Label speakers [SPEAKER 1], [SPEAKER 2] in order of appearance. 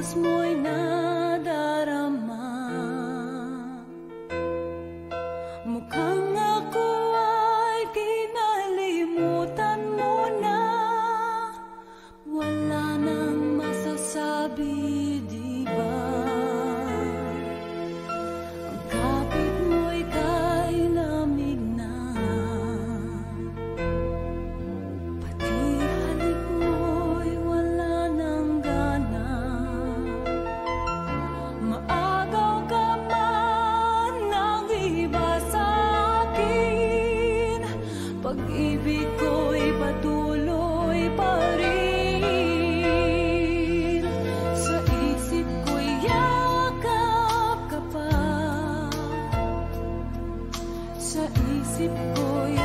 [SPEAKER 1] mismo'y nadarama. Mukhang ako ay kinalimutan mo na. Wala nang masasabi, di ba? Ang kapit mo'y kay lamig na. Pati halik mo'y wala nang gana. Maagaw ka man ng iba sa akin, pag-ibig ko'y patuloy pa rin. Sa isip ko'y yakap ka pa. Sa isip ko'y